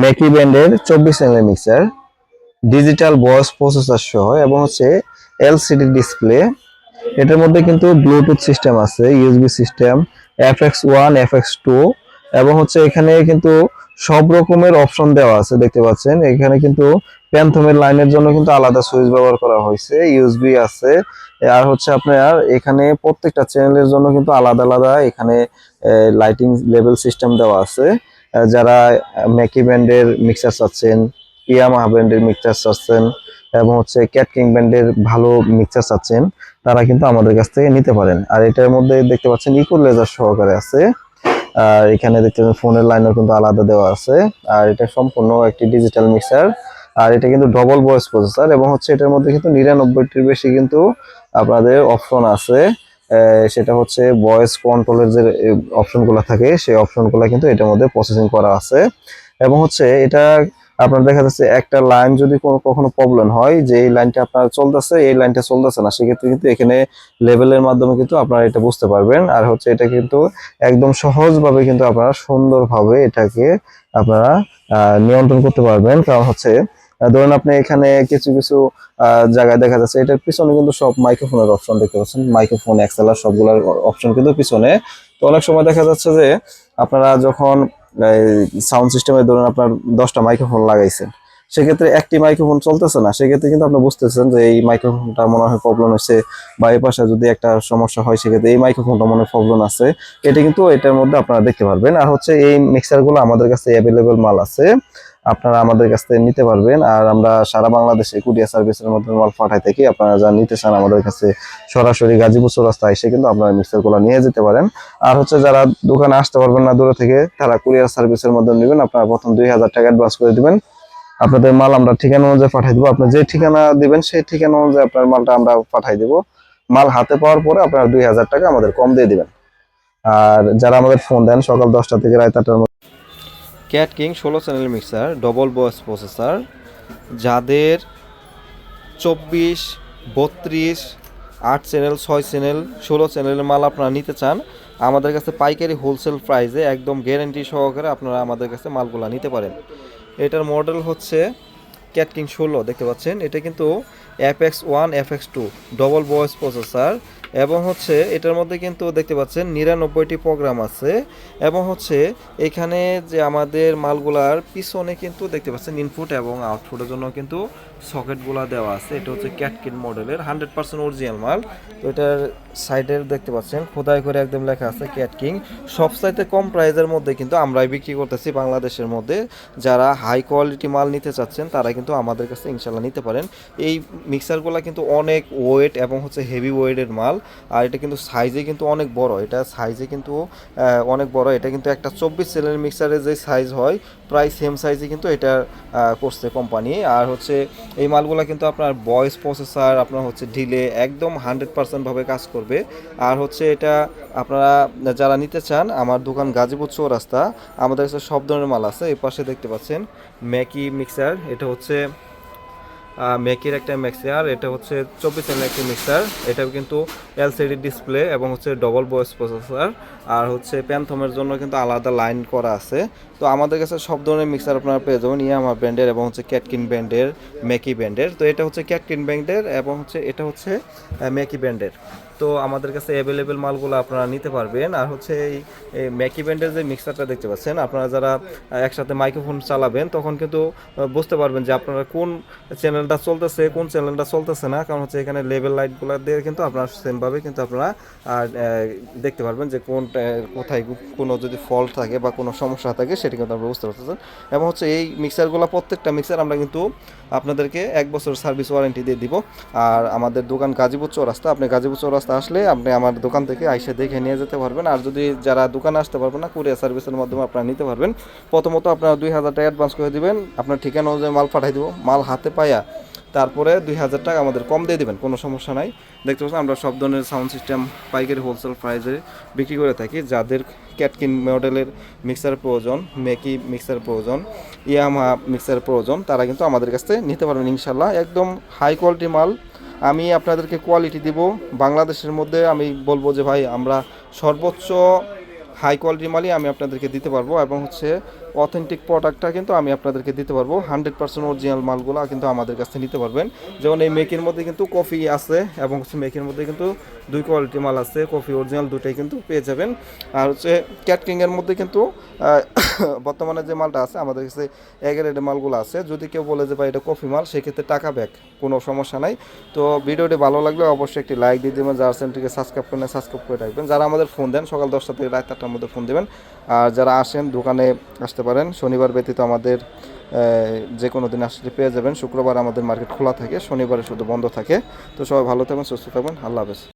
মেকি ব্র্যান্ডের 24 চ্যানেলের mixer, digital voice processor সহ এবং হচ্ছে এলসিডি ডিসপ্লে। এটার মধ্যে কিন্তু ব্লুটুথ সিস্টেম আছে, ইউএসবি সিস্টেম, FX1 FX2 এবং হচ্ছে এখানে কিন্তু সব রকমের অপশন দেওয়া আছে দেখতে পাচ্ছেন। এখানে কিন্তু প্যান্থমের লাইনের জন্য কিন্তু আলাদা সুইচ ব্যবহার করা হয়েছে, ইউএসবি আছে। আর হচ্ছে আপনার এখানে প্রত্যেকটা চ্যানেলের জন্য কিন্তু আলাদা আলাদা এখানে লাইটিং লেভেল সিস্টেম দেওয়া আছে। যারা ম্যাকি ব্র্যান্ডের মিক্সার চাচ্ছেন, ইয়ামাহা ব্র্যান্ডের মিক্সার চাচ্ছেন এবং হচ্ছে ক্যাট কিং ব্র্যান্ডের ভালো মিক্সার চাচ্ছেন, তারা কিন্তু আমাদের কাছ থেকে নিতে পারেন। আর এটার মধ্যে দেখতে পাচ্ছেন ইকুয়ালাইজার সহকারে আছে। আর এখানে দেখতে পাচ্ছেন ফোনের লাইনও কিন্তু আলাদা দেওয়া আছে। আর এটা সম্পূর্ণ একটি ডিজিটাল মিক্সার। আর এটা কিন্তু ডবল ভয়েস প্রসেসর এবং হচ্ছে এটার মধ্যে কিন্তু 99টির বেশি কিন্তু আপনাদের অপশন আছে। সেটা হচ্ছে ভয়েস কন্ট্রোলের যে অপশনগুলো থাকে সেই অপশনগুলো কিন্তু এটার মধ্যে প্রসেসিং করা আছে। এবং হচ্ছে এটা আপনার দেখা যাচ্ছে একটা লাইন যদি কখনো প্রবলেম হয় যে এই লাইনটা আপনার চলতেছে, এই লাইনটা চলতেছে না, সেক্ষেত্রে কিন্তু এখানে লেভেলের মাধ্যমে কিন্তু আপনারা এটা বুঝতে পারবেন। আর হচ্ছে এটা কিন্তু একদম সহজভাবে কিন্তু আপনারা সুন্দরভাবে এটাকে আপনারা নিয়ন্ত্রণ করতে পারবেন। কারণ হচ্ছে ধরুন আপনি এখানে কিছু কিছু জায়গায় দেখা যাচ্ছে এটার পিছনে কিন্তু সব মাইক্রোফোনের অপশন দেখতে পাচ্ছেন, মাইক্রোফোন এক্সএলআর সবগুলোর অপশন কিন্তু পিছনে। তো অনেক সময় দেখা যাচ্ছে যে আপনারা যখন সাউন্ড সিস্টেমে ধরুন আপনার 10টা মাইক্রোফোন লাগাইছেন, সেক্ষেত্রে একটি মাইক্রোফোন চলতেছে না, সেক্ষেত্রে কিন্তু আপনি বুঝতেছেন যে এই মাইক্রোফোনটা মনে হয় প্রবলেম হচ্ছে, বা এই পাশে যদি একটা সমস্যা হয় সেক্ষেত্রে এই মাইক্রোফোনটা মনে হয় প্রবলেম আছে। এটা কিন্তু এটার মধ্যে আপনারা দেখতে পারবেন। আর হচ্ছে এই মিক্সারগুলো আমাদের কাছে অ্যাভেলেবল মাল আছে, আপনারা আমাদের কাছ থেকে নিতে পারবেন। আর আমরা সারা বাংলাদেশে কুরিয়ার সার্ভিসের মাধ্যমে মাল পাঠাই থাকি। আপনারা যা নিতে চান আমাদের কাছে সরাসরি গাজীপুর চৌরাস্তা এসে কিন্তু আপনারা মিক্সারগুলো নিয়ে যেতে পারেন। আর হচ্ছে যারা দোকানে আসতে পারবেন না দূরে থেকে, তারা কুরিয়ার সার্ভিসের মাধ্যমে নেবেন। আপনারা প্রথম 2000 টাকা অ্যাডভান্স করে দিবেন, আপনাদের মাল আমরা ঠিকানা অনুযায়ী পাঠাই দেবো। আপনার যে ঠিকানা দিবেন সেই ঠিকানা অনুযায়ী আপনার মালটা আমরা পাঠাই দেবো। মাল হাতে পাওয়ার পরে আপনারা 2000 টাকা আমাদের কম দিয়ে দিবেন। আর যারা আমাদের ফোন দেন সকাল 10টা থেকে রাত 8টার মধ্যে, cat king 16 channel mixer, double voice processor, যাদের 24, 32, 8 চ্যানেল, 6 চ্যানেল, 16 চ্যানেলের মাল আপনারা নিতে চান, আমাদের কাছে পাইকারি হোলসেল প্রাইসে একদম গ্যারান্টি সহকারে আপনারা আমাদের কাছে মালগুলো নিতে পারেন। এটার মডেল হচ্ছে ক্যাট কিং 16 দেখতে পাচ্ছেন। এটা কিন্তু FX1 FX2 double voice processor এবং হচ্ছে এটার মধ্যে কিন্তু দেখতে পাচ্ছেন 99টি প্রোগ্রাম আছে। এবং হচ্ছে এখানে যে আমাদের মালগুলার পিছনে কিন্তু দেখতে পাচ্ছেন ইনপুট এবং আউটপুটের জন্য কিন্তু সকেটগুলা দেওয়া আছে। এটা হচ্ছে ক্যাট কিং মডেলের 100% অরিজিনাল মাল। তো এটার সাইডের দেখতে পাচ্ছেন খোদাই করে একদম লেখা আছে ক্যাট কিং। সবচাইতে কম প্রাইসের মধ্যে কিন্তু আমরাই বিক্রি করতেছি বাংলাদেশের মধ্যে। যারা হাই কোয়ালিটি মাল নিতে চাচ্ছেন তারা কিন্তু আমাদের কাছে ইনশাল্লাহ নিতে পারেন। এই মিক্সারগুলো কিন্তু অনেক ওয়েট এবং হচ্ছে হেভি ওয়েটের মাল। আর এটা কিন্তু সাইজে কিন্তু অনেক বড়, এটা সাইজে কিন্তু অনেক বড়। এটা কিন্তু একটা 24 সেলের মিক্সারের যে সাইজ হয় প্রায় সেম সাইজে কিন্তু এটা করছে কোম্পানি। আর হচ্ছে এই মালগুলো কিন্তু আপনার ভয়েস প্রসেসর আপনার হচ্ছে ডিলে একদম 100% ভাবে কাজ করবে। আর হচ্ছে এটা আপনারা যারা নিতে চান, আমার দোকান গাজীপুর চৌরাস্তা, আমাদের কাছে সব ধরনের মাল আছে। এই পাশে দেখতে পাচ্ছেন ম্যাকি মিক্সার, এটা হচ্ছে ম্যাকির একটা মিক্সার, এটা হচ্ছে 24 ইঞ্চের একটি মিক্সার। এটা কিন্তু এলসিডি ডিসপ্লে এবং হচ্ছে ডবল ভয়েস প্রসেসর। আর হচ্ছে প্যান্থমের জন্য কিন্তু আলাদা লাইন করা আছে। তো আমাদের কাছে সব ধরনের মিক্সার আপনারা পেয়ে যাবেন ইয়ামাহা ব্র্যান্ডের এবং হচ্ছে ক্যাটকিন ব্র্যান্ডের, ম্যাকি ব্র্যান্ডের। তো এটা হচ্ছে ক্যাটকিন ব্র্যান্ডের এবং হচ্ছে এটা হচ্ছে ম্যাকি ব্র্যান্ডের। তো আমাদের কাছে অ্যাভেলেবেল মালগুলো আপনারা নিতে পারবেন। আর হচ্ছে এই ম্যাকি ব্র্যান্ডের যে মিক্সারটা দেখতে পাচ্ছেন, আপনারা যারা একসাথে মাইক্রোফোন চালাবেন তখন কিন্তু বুঝতে পারবেন যে আপনারা কোন চ্যানেলটা চলতেছে কোন চ্যানেলটা চলতেছে না। কারণ হচ্ছে এখানে লেভেল লাইটগুলো দিয়ে কিন্তু আপনারা সেমভাবে কিন্তু আপনারা দেখতে পারবেন যে কোথায় কোনো যদি ফল্ট থাকে বা কোনো সমস্যা থাকে সেটা কিন্তু আপনারা বুঝতে পারতেছেন। এবং হচ্ছে এই মিক্সারগুলো প্রত্যেকটা মিক্সার আমরা কিন্তু আপনাদেরকে 1 বছর সার্ভিস ওয়ারেন্টি দিয়ে দিব। আর আমাদের দোকান গাজীপুর চৌরাস্তা, আপনি গাজীপুর চৌরাস্তা আসলে আপনি আমার দোকান থেকে আইসে দেখে নিয়ে যেতে পারবেন। আর যদি যারা দোকানে আসতে পারবেন না, কুরিয়ার সার্ভিসের মাধ্যমে আপনারা নিতে পারবেন। প্রথমত আপনারা 2000 টাকা অ্যাডভান্স করে দিবেন, আপনার ঠিকানা অনুযায়ী মাল পাঠিয়ে দিব। মাল হাতে পাইয়া তারপরে 2000 টাকা আমাদের কম দিয়ে দিবেন, কোনো সমস্যা নাই। দেখতে পাচ্ছেন আমরা সব ধরনের সাউন্ড সিস্টেম পাইকারি হোলসেল প্রাইসে বিক্রি করে থাকি। যাদের ক্যাটকিন মডেলের মিক্সার প্রয়োজন, ম্যাকি মিক্সার প্রয়োজন, ইয়ামাহা মিক্সার প্রয়োজন, তারা কিন্তু আমাদের কাছ থেকে নিতে পারবেন ইনশাল্লাহ। একদম হাই কোয়ালিটি মাল আমি আপনাদেরকে কোয়ালিটি দিব। বাংলাদেশের মধ্যে আমি বলবো যে ভাই আমরা সর্বোচ্চ হাই কোয়ালিটি মালই আমি আপনাদেরকে দিতে পারবো। এবং হচ্ছে অথেন্টিক প্রোডাক্টটা কিন্তু আমি আপনাদেরকে দিতে পারবো। 100% অরিজিনাল মালগুলো কিন্তু আমাদের কাছে নিতে পারবেন। যেমন এই মেকের মধ্যে কিন্তু কফি আছে এবং হচ্ছে মেকের মধ্যে কিন্তু দুই কোয়ালিটি মাল আছে, কফি অরিজিনাল দুটাই কিন্তু পেয়ে যাবেন। আর হচ্ছে ক্যাটকিংয়ের মধ্যে কিন্তু বর্তমানে যে মালটা আছে আমাদের কাছে এগ্রেডের মালগুলো আছে। যদি কেউ বলে যে ভাই এটা কফি মাল, সেক্ষেত্রে টাকা ব্যাক, কোনো সমস্যা নাই। তো ভিডিওটি ভালো লাগলে অবশ্যই একটি লাইক দিয়ে দেবেন, যারা চ্যানেলটিকে সাবস্ক্রাইব করেন সাবস্ক্রাইব করে রাখবেন। যারা আমাদের ফোন দেন সকাল 10টা থেকে রাত 8টার মধ্যে ফোন দেবেন। আর যারা আসেন দোকানে আসতে পারেন, শনিবার ব্যতীত আমাদের যে কোনো দিন আসলে পেয়ে যাবেন। শুক্রবার আমাদের মার্কেট খোলা থাকে, শনিবারে শুধু বন্ধ থাকে। তো সবাই ভালো থাকবেন, সুস্থ থাকবেন, আল্লাহ হাফেজ।